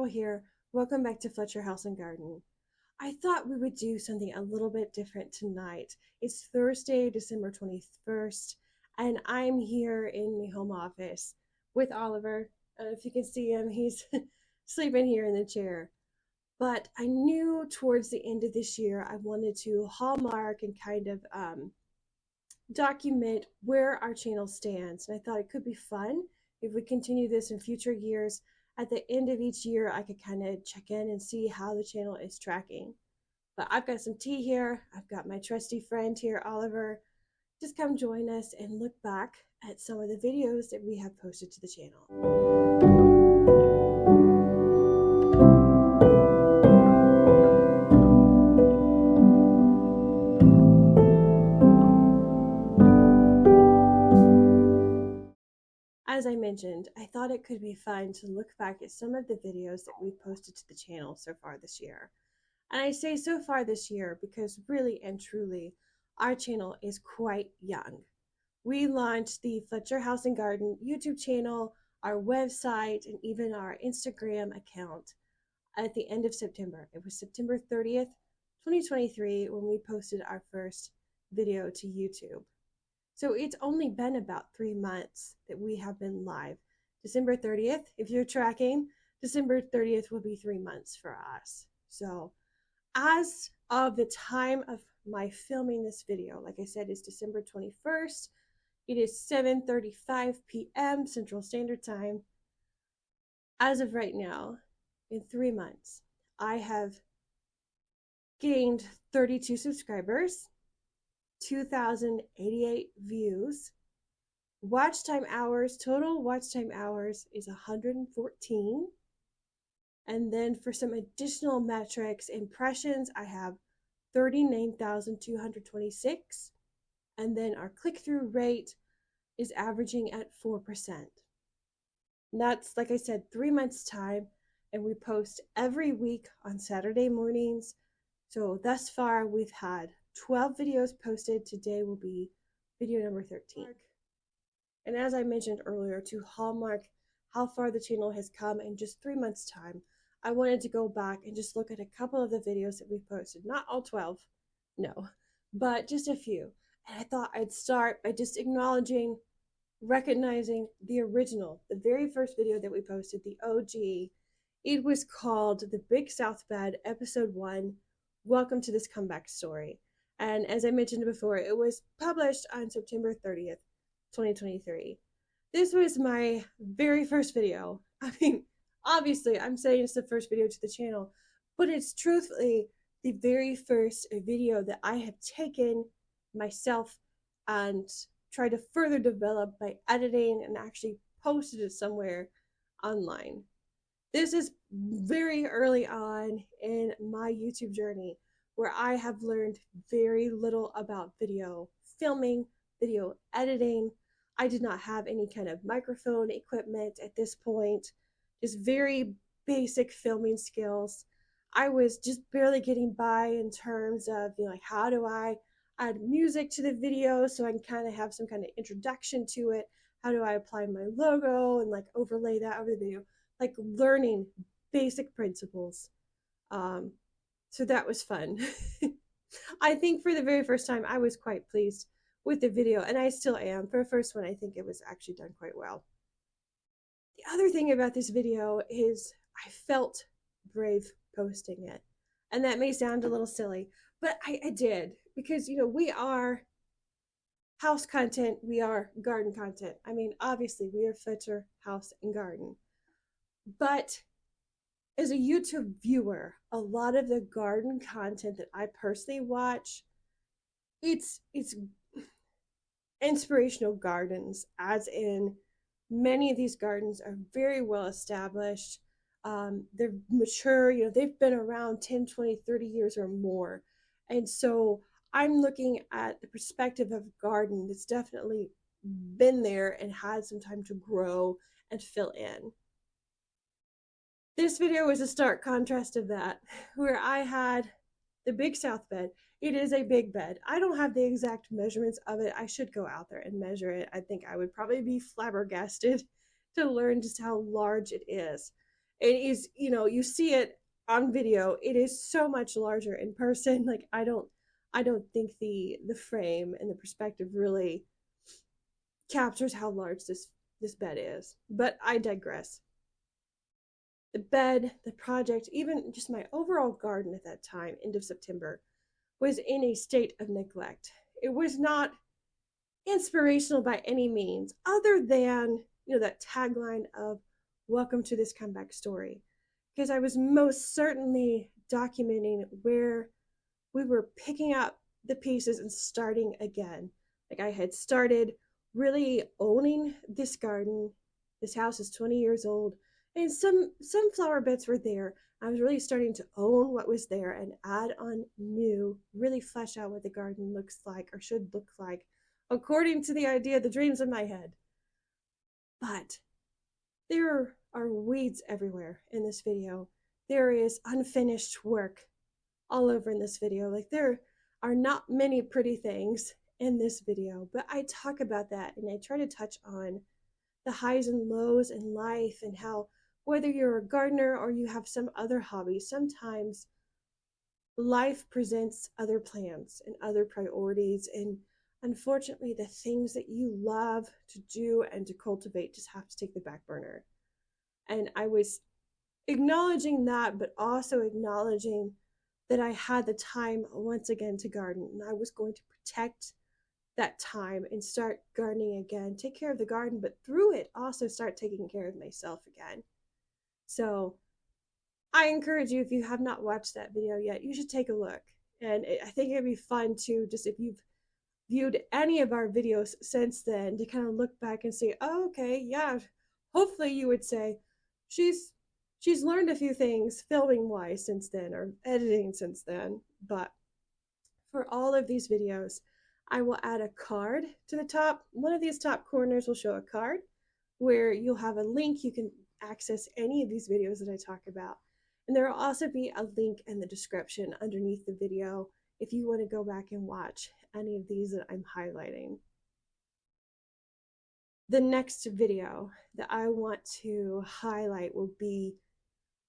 Purple here. Welcome back to Fletcher House Garden. I thought we would do something a little bit different tonight. It's Thursday, December 21st, and I'm here in my home office with Oliver. If you can see him, he's sleeping here in the chair. But I knew towards the end of this year I wanted to hallmark and kind of document where our channel stands. And I thought it could be fun if we continue this in future years. At the end of each year, I could kind of check in and see how the channel is tracking. But I've got some tea here. I've got my trusty friend here, Oliver. Just come join us and look back at some of the videos that we have posted to the channel. As I mentioned, I thought it could be fun to look back at some of the videos that we've posted to the channel so far this year. And I say so far this year because really and truly, our channel is quite young. We launched the Fletcher House Garden YouTube channel, our website, and even our Instagram account at the end of September. It was September 30th, 2023 when we posted our first video to YouTube. So it's only been about 3 months that we have been live. December 30th, if you're tracking, December 30th will be 3 months for us. So as of the time of my filming this video, like I said, it's December 21st. It is 7:35 p.m. Central Standard Time. As of right now, in 3 months, I have gained 32 subscribers, 2,088 views. Watch time hours, total watch time hours is 114. And then for some additional metrics, impressions, I have 39,226. And then our click-through rate is averaging at 4%. And that's, like I said, 3 months time. And we post every week on Saturday mornings. So thus far, we've had 12 videos posted. Today will be video number 13. And as I mentioned earlier, to hallmark how far the channel has come in just 3 months' time, I wanted to go back and just look at a couple of the videos that we've posted. Not all 12, no, but just a few. And I thought I'd start by just acknowledging, recognizing the original, the very first video that we posted, the OG. It was called The Big South Bed, Episode 1, Welcome to This Comeback Story. And as I mentioned before, it was published on September 30th, 2023. This was my very first video. I mean, obviously, I'm saying it's the first video to the channel, but it's truthfully the very first video that I have taken myself and tried to further develop by editing and actually posted it somewhere online. This is very early on in my YouTube journey, where I have learned very little about video filming, video editing. I did not have any kind of microphone equipment at this point, just very basic filming skills. I was just barely getting by in terms of, like, how do I add music to the video so I can kind of have some kind of introduction to it? How do I apply my logo and like overlay that over the video? Like learning basic principles. So that was fun. I think for the very first time, I was quite pleased with the video, and I still am. For the first one, I think it was actually done quite well. The other thing about this video is I felt brave posting it. And that may sound a little silly, but I did, because, we are house content, we are garden content. I mean, obviously, we are Fletcher House and Garden. But as a YouTube viewer, a lot of the garden content that I personally watch, it's inspirational gardens, as in many of these gardens are very well established. They're mature, they've been around 10, 20, 30 years or more. And so I'm looking at the perspective of a garden that's definitely been there and had some time to grow and fill in. This video is a stark contrast of that, where I had the Big South bed. It is a big bed. I don't have the exact measurements of it. I should go out there and measure it. I think I would probably be flabbergasted to learn just how large it is. It is, you see it on video. It is so much larger in person. Like I don't think the frame and the perspective really captures how large this bed is. But I digress. The bed, the project, even just my overall garden at that time, end of September, was in a state of neglect. It was not inspirational by any means, other than, that tagline of welcome to this comeback story. Because I was most certainly documenting where we were picking up the pieces and starting again. Like I had started really owning this garden. This house is 20 years old, and some flower beds were there. I was really starting to own what was there and add on new, really flesh out what the garden looks like or should look like, according to the idea, the dreams in my head. But there are weeds everywhere in this video. There is unfinished work all over in this video. Like there are not many pretty things in this video, but I talk about that and I try to touch on the highs and lows in life and how whether you're a gardener or you have some other hobby, sometimes life presents other plans and other priorities, and unfortunately the things that you love to do and to cultivate just have to take the back burner. And I was acknowledging that, but also acknowledging that I had the time once again to garden, and I was going to protect that time and start gardening again, take care of the garden, but through it also start taking care of myself again. So I encourage you, if you have not watched that video yet, you should take a look. And I think it'd be fun to, just if you've viewed any of our videos since then, to kind of look back and say, oh, okay, yeah, hopefully you would say she's learned a few things filming wise since then, or editing since then. But for all of these videos, I will add a card to the top. One of these top corners will show a card where you'll have a link. You can access any of these videos that I talk about. And there will also be a link in the description underneath the video if you want to go back and watch any of these that I'm highlighting. The next video that I want to highlight will be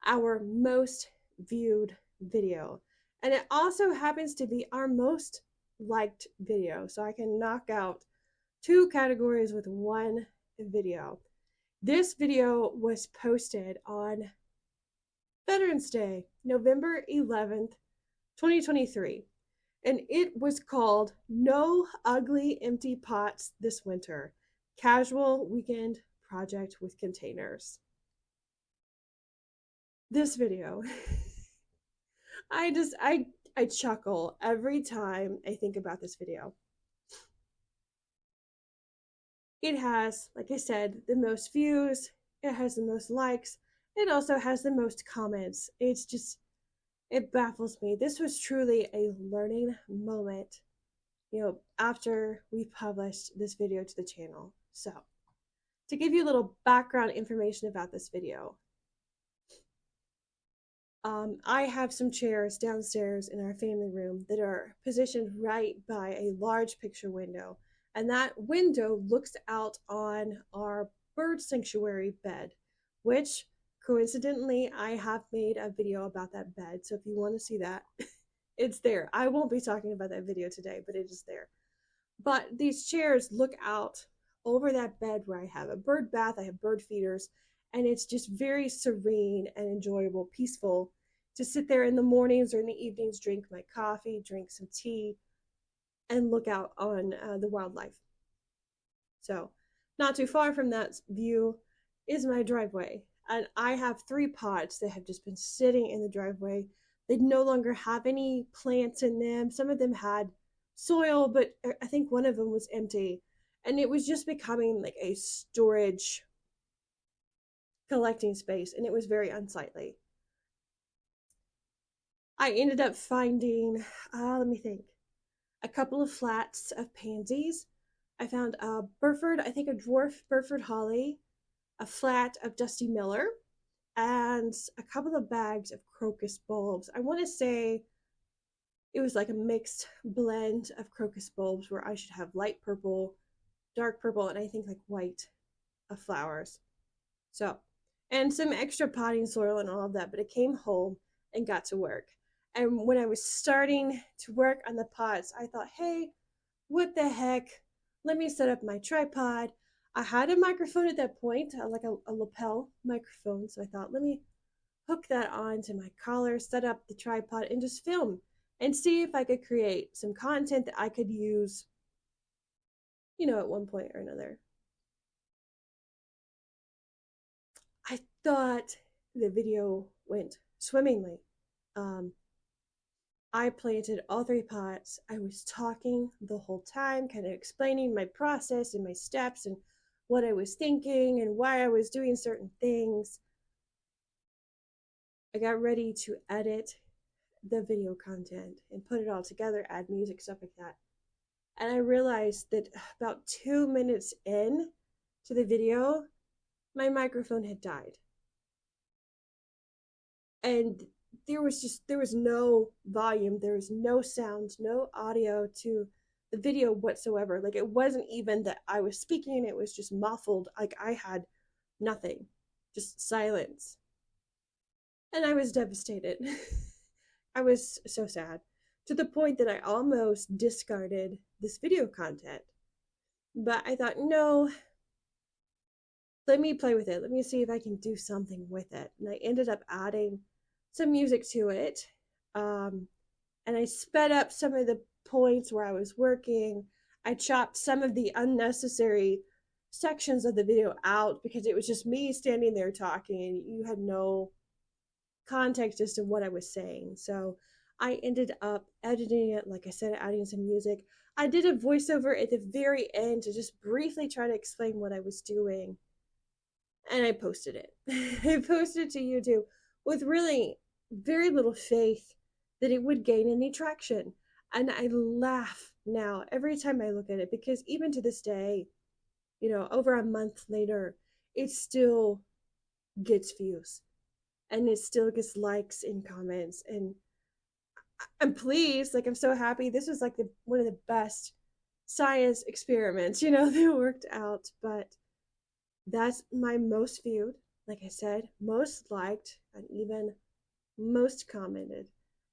our most viewed video. And it also happens to be our most liked video. So I can knock out 2 categories with one video. This video was posted on Veterans Day, November 11th, 2023. And it was called No Ugly Empty Pots This Winter, Casual Weekend Project with Containers. This video, I chuckle every time I think about this video. It has, like I said, the most views, it has the most likes, it also has the most comments. It's just, it baffles me. This was truly a learning moment, after we published this video to the channel. So, to give you a little background information about this video, I have some chairs downstairs in our family room that are positioned right by a large picture window. And that window looks out on our bird sanctuary bed, which coincidentally, I have made a video about that bed. So if you want to see that, it's there. I won't be talking about that video today, but it is there. But these chairs look out over that bed where I have a bird bath, I have bird feeders, and it's just very serene and enjoyable, peaceful to sit there in the mornings or in the evenings, drink my coffee, drink some tea, and look out on the wildlife. So not too far from that view is my driveway. And I have 3 pots that have just been sitting in the driveway. They no longer have any plants in them. Some of them had soil, but I think one of them was empty. And it was just becoming like a storage collecting space, and it was very unsightly. I ended up finding, let me think, a couple of flats of pansies. I found a Burford, I think a dwarf Burford holly, a flat of Dusty Miller, and a couple of bags of crocus bulbs. I want to say it was like a mixed blend of crocus bulbs where I should have light purple, dark purple, and I think like white of flowers. So and some extra potting soil and all of that. But I came home and got to work. And when I was starting to work on the pots, I thought, hey, what the heck? Let me set up my tripod. I had a microphone at that point, like a lapel microphone. So I thought, let me hook that on to my collar, set up the tripod, and just film and see if I could create some content that I could use, at one point or another. I thought the video went swimmingly. Um, I planted all 3 pots. I was talking the whole time, kind of explaining my process and my steps and what I was thinking and why I was doing certain things. I got ready to edit the video content and put it all together, add music, stuff like that. And I realized that about 2 minutes in to the video, my microphone had died. And there was no volume, there was no sound, no audio to the video whatsoever. Like, it wasn't even that I was speaking, it was just muffled. Like, I had nothing, just silence. And I was devastated. I was so sad, to the point that I almost discarded this video content. But I thought, no, let me play with it. Let me see if I can do something with it. And I ended up adding some music to it. And I sped up some of the points where I was working. I chopped some of the unnecessary sections of the video out because it was just me standing there talking and you had no context as to what I was saying. So I ended up editing it, like I said, adding some music. I did a voiceover at the very end to just briefly try to explain what I was doing. And I posted it. I posted it to YouTube with really very little faith that it would gain any traction. And I laugh now every time I look at it, because even to this day, over a month later, it still gets views and it still gets likes and comments. And I'm pleased. Like, I'm so happy. This was like one of the best science experiments, that worked out. But that's my most viewed, like I said, most liked, and even most commented.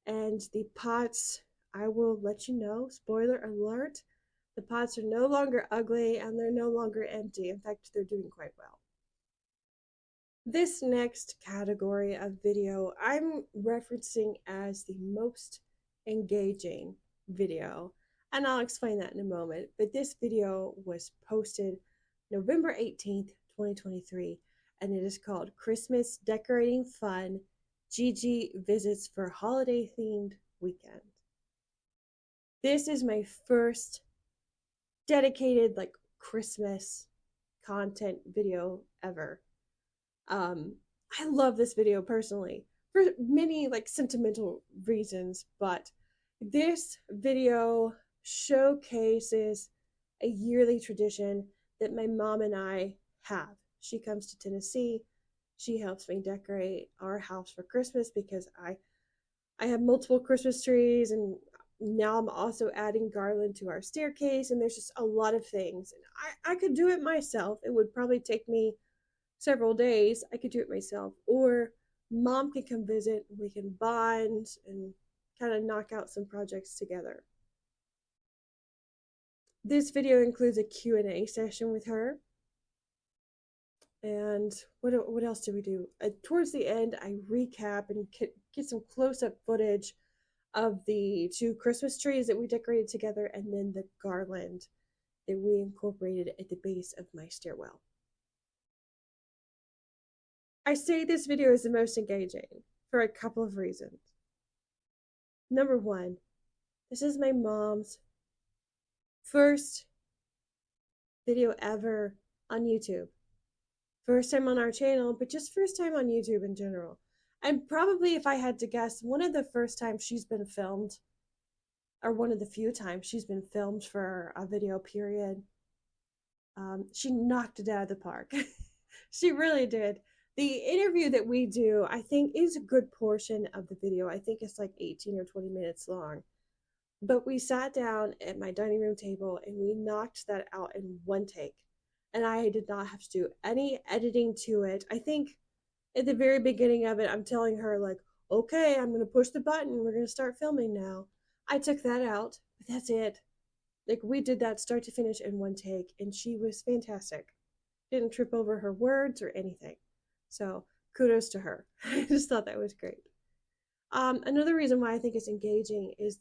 And the pots, I will let you know, spoiler alert, the pots are no longer ugly and they're no longer empty. In fact, they're doing quite well. This next category of video I'm referencing as the most engaging video, and I'll explain that in a moment. But this video was posted November 18th, 2023, and it is called Christmas Decorating Fun, Gigi Visits for Holiday Themed Weekend. This is my first dedicated Christmas content video ever. I love this video personally for many sentimental reasons, but this video showcases a yearly tradition that my mom and I have. She comes to Tennessee. She helps me decorate our house for Christmas because I have multiple Christmas trees, and now I'm also adding garland to our staircase, and there's just a lot of things. And I could do it myself. It would probably take me several days. I could do it myself, or mom can come visit. We can bond and kind of knock out some projects together. This video includes a Q&A session with her. And what else did we do? Towards the end, I recap and get some close-up footage of the 2 Christmas trees that we decorated together, and then the garland that we incorporated at the base of my stairwell. I say this video is the most engaging for a couple of reasons. Number one, this is my mom's first video ever on YouTube. First time on our channel, but just first time on YouTube in general. And probably, if I had to guess, one of the first times she's been filmed, or one of the few times she's been filmed for a video period. She knocked it out of the park. She really did. The interview that we do, I think, is a good portion of the video. I think it's like 18 or 20 minutes long. But we sat down at my dining room table and we knocked that out in one take. And I did not have to do any editing to it. I think At the very beginning of it, I'm telling her, like, okay, I'm going to push the button. We're going to start filming now. I took that out, but that's it. Like, we did that start to finish in one take, and she was fantastic. Didn't trip over her words or anything. So, kudos to her. I just thought that was great. Another reason why I think it's engaging is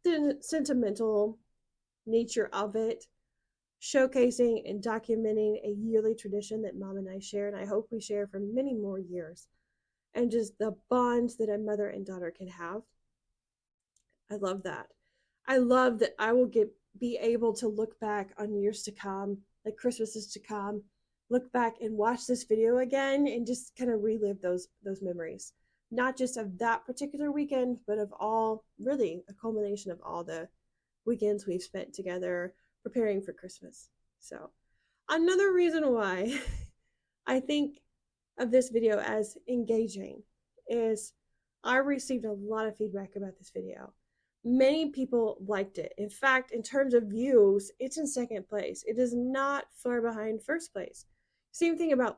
the sentimental nature of it, showcasing and documenting a yearly tradition that Mom and I share, and I hope we share for many more years, and just the bonds that a mother and daughter can have. I love that. I love that I will be able to look back on years to come, like Christmases to come, look back and watch this video again and just kind of relive those memories. Not just of that particular weekend, but of all, really a culmination of all the weekends we've spent together preparing for Christmas. So, another reason why I think of this video as engaging is I received a lot of feedback about this video. Many people liked it. In fact, in terms of views, it's in second place. It is not far behind first place. Same thing about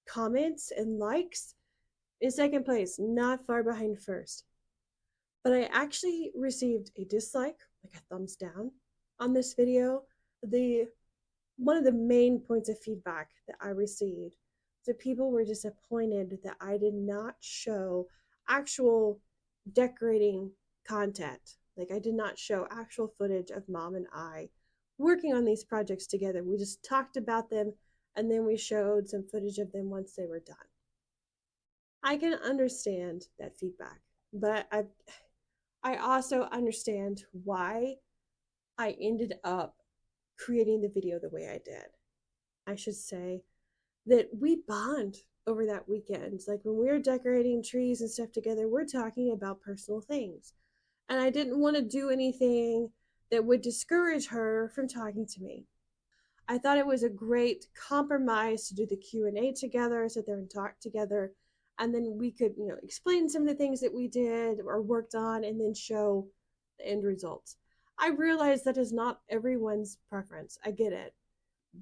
comments and likes. In second place, not far behind first. But I actually received a dislike, like a thumbs down, on this video. One of the main points of feedback that I received was that people were disappointed that I did not show actual decorating content. Like, I did not show actual footage of Mom and I working on these projects together. We just talked about them, and then we showed some footage of them once they were done. I can understand that feedback, but I also understand why I ended up creating the video the way I did. I should say that we bond over that weekend. Like, when we're decorating trees and stuff together, we're talking about personal things. And I didn't want to do anything that would discourage her from talking to me. I thought it was a great compromise to do the Q&A together, sit there and talk together, and then we could, explain some of the things that we did or worked on and then show the end results. I realize that is not everyone's preference. I get it.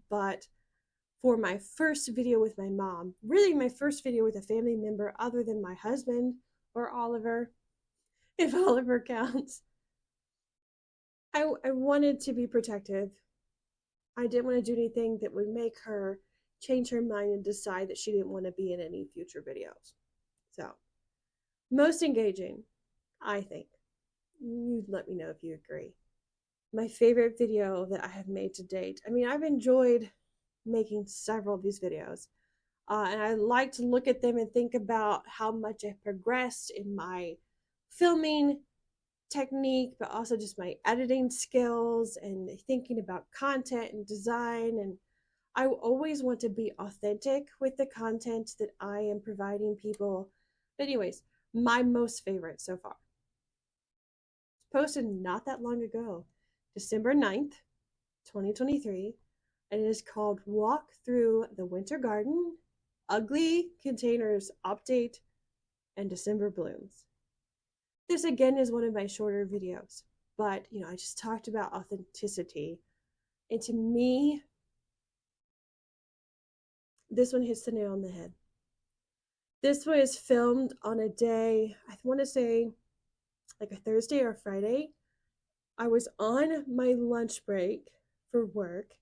But for my first video with my mom, really my first video with a family member other than my husband or Oliver, if Oliver counts, I wanted to be protective. I didn't want to do anything that would make her change her mind and decide that she didn't want to be in any future videos. So, most engaging, I think. You let me know if you agree. My favorite video that I have made to date. I mean, I've enjoyed making several of these videos. And I like to look at them and think about how much I've progressed in my filming technique, but also just my editing skills and thinking about content and design. And I always want to be authentic with the content that I am providing people. But anyways, my most favorite so far. It's posted not that long ago, December 9th, 2023, and it is called Walk Through the Winter Garden, Ugly Containers Update, and December Blooms. This again is one of my shorter videos, but I just talked about authenticity, and to me, this one hits the nail on the head. This was filmed on a day, I want to say like a Thursday or Friday. I was on my lunch break for work,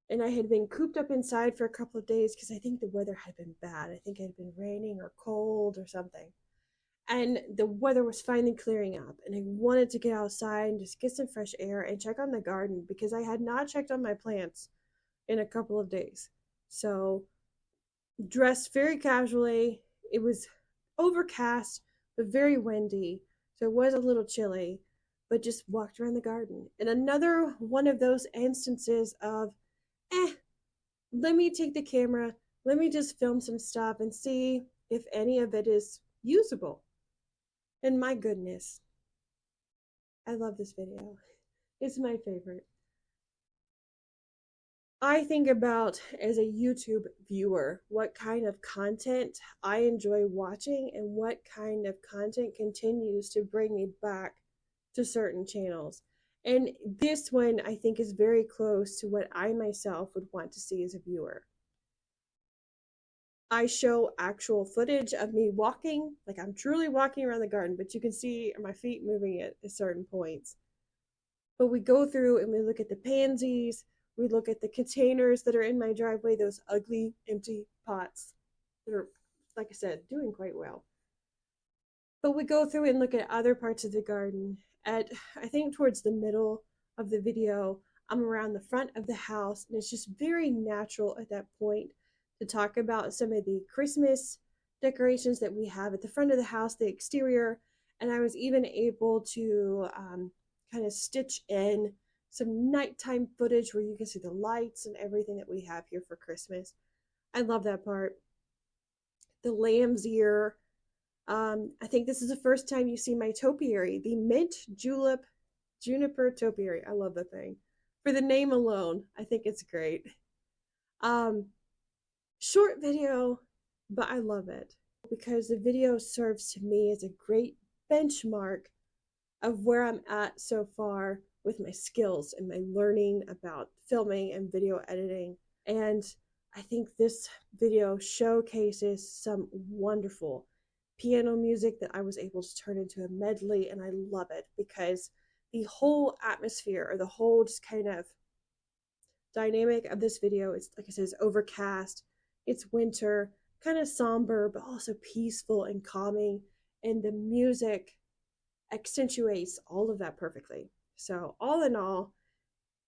and I had been cooped up inside for a couple of days because I think the weather had been bad. I think it had been raining or cold or something. And the weather was finally clearing up, and I wanted to get outside and just get some fresh air and check on the garden because I had not checked on my plants in a couple of days. So, dressed very casually. It was overcast, but very windy, so it was a little chilly, but just walked around the garden. And another one of those instances of, let me take the camera, let me just film some stuff and see if any of it is usable. And my goodness, I love this video. It's my favorite. I think about, as a YouTube viewer, what kind of content I enjoy watching and what kind of content continues to bring me back to certain channels. And this one, I think, is very close to what I myself would want to see as a viewer. I show actual footage of me walking, like I'm truly walking around the garden, but you can see my feet moving at certain points. But we go through and we look at the pansies, we look at the containers that are in my driveway, those ugly empty pots that are, like I said, doing quite well. But we go through and look at other parts of the garden. At, I think, towards the middle of the video, I'm around the front of the house, and it's just very natural at that point to talk about some of the Christmas decorations that we have at the front of the house, the exterior. And I was even able to kind of stitch in some nighttime footage where you can see the lights and everything that we have here for Christmas. I love that part. The lamb's ear. I think this is the first time you see my topiary, the mint julep juniper topiary. I love the thing. For the name alone, I think it's great. Short video, but I love it because the video serves to me as a great benchmark of where I'm at so far with my skills and my learning about filming and video editing. And I think this video showcases some wonderful piano music that I was able to turn into a medley, and I love it because the whole atmosphere, or the whole just kind of dynamic of this video, is, like I said, it's overcast, it's winter, kind of somber, but also peaceful and calming, and the music accentuates all of that perfectly. So all in all,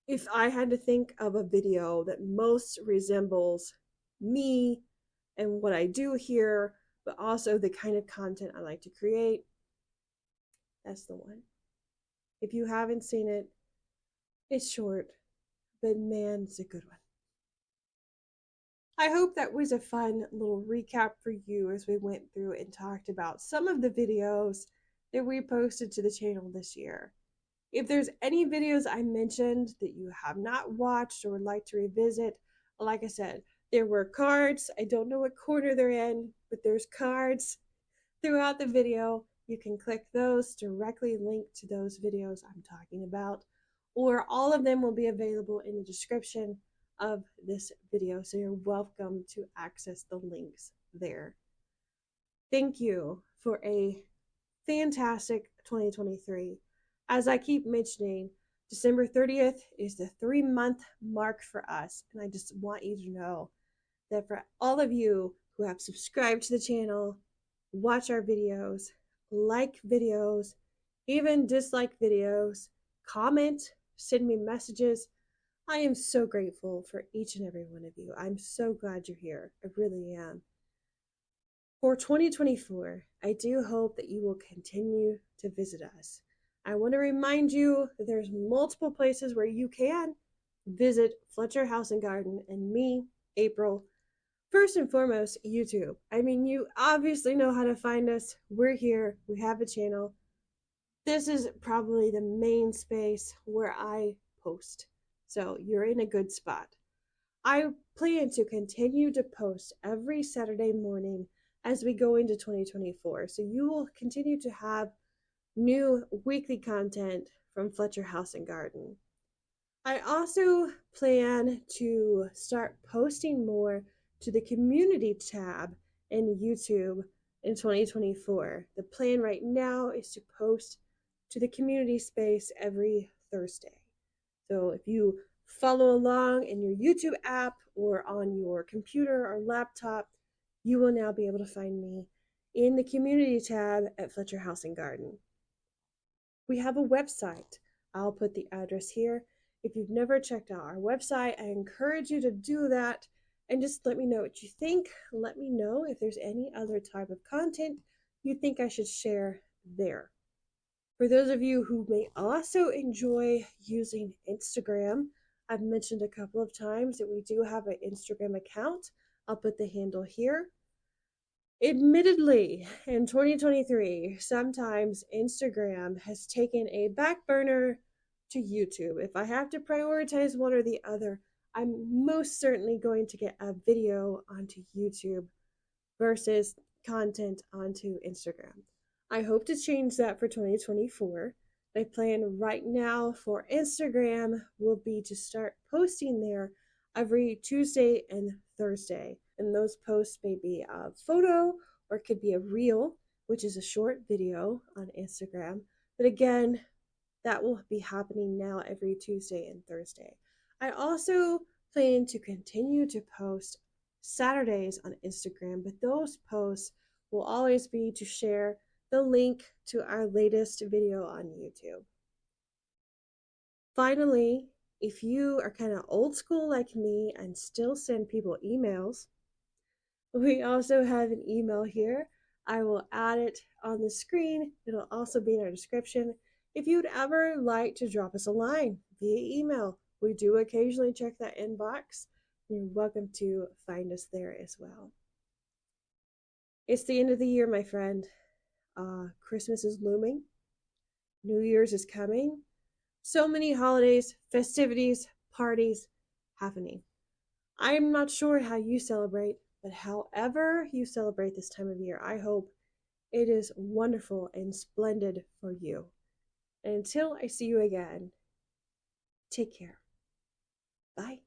if I had to think of a video that most resembles me and what I do here, but also the kind of content I like to create, that's the one. If you haven't seen it, it's short, but man, it's a good one. I hope that was a fun little recap for you as we went through and talked about some of the videos that we posted to the channel this year. If there's any videos I mentioned that you have not watched or would like to revisit, like I said, there were cards. I don't know what corner they're in, but there's cards throughout the video. You can click those, directly link to those videos I'm talking about, or all of them will be available in the description of this video, so you're welcome to access the links there. Thank you for a fantastic 2023. As I keep mentioning, December 30th is the 3-month mark for us, and I just want you to know that for all of you who have subscribed to the channel, watch our videos, like videos, even dislike videos, comment, send me messages, I am so grateful for each and every one of you. I'm so glad you're here. I really am. For 2024, I do hope that you will continue to visit us. I want to remind you that there's multiple places where you can visit Fletcher House Garden and me, April. First and foremost, YouTube. I mean, you obviously know how to find us. We're here. We have a channel. This is probably the main space where I post. So you're in a good spot. I plan to continue to post every Saturday morning as we go into 2024. So you will continue to have new weekly content from Fletcher House and Garden. I also plan to start posting more to the community tab in YouTube in 2024. The plan right now is to post to the community space every Thursday. So if you follow along in your YouTube app or on your computer or laptop, you will now be able to find me in the community tab at Fletcher House and Garden. We have a website. I'll put the address here. If you've never checked out our website, I encourage you to do that and just let me know what you think. Let me know if there's any other type of content you think I should share there. For those of you who may also enjoy using Instagram, I've mentioned a couple of times that we do have an Instagram account. I'll put the handle here. Admittedly, in 2023, sometimes Instagram has taken a back burner to YouTube. If I have to prioritize one or the other, I'm most certainly going to get a video onto YouTube versus content onto Instagram. I hope to change that for 2024. My plan right now for Instagram will be to start posting there every Tuesday and Thursday. And those posts may be a photo or it could be a reel, which is a short video on Instagram. But again, that will be happening now every Tuesday and Thursday. I also plan to continue to post Saturdays on Instagram, but those posts will always be to share the link to our latest video on YouTube. Finally, if you are kind of old school like me and still send people emails, we also have an email here. I will add it on the screen. It'll also be in our description. If you'd ever like to drop us a line via email, we do occasionally check that inbox. You're welcome to find us there as well. It's the end of the year, my friend. Christmas is looming. New Year's is coming. So many holidays, festivities, parties happening. I'm not sure how you celebrate, but however you celebrate this time of year, I hope it is wonderful and splendid for you. And until I see you again, take care. Bye.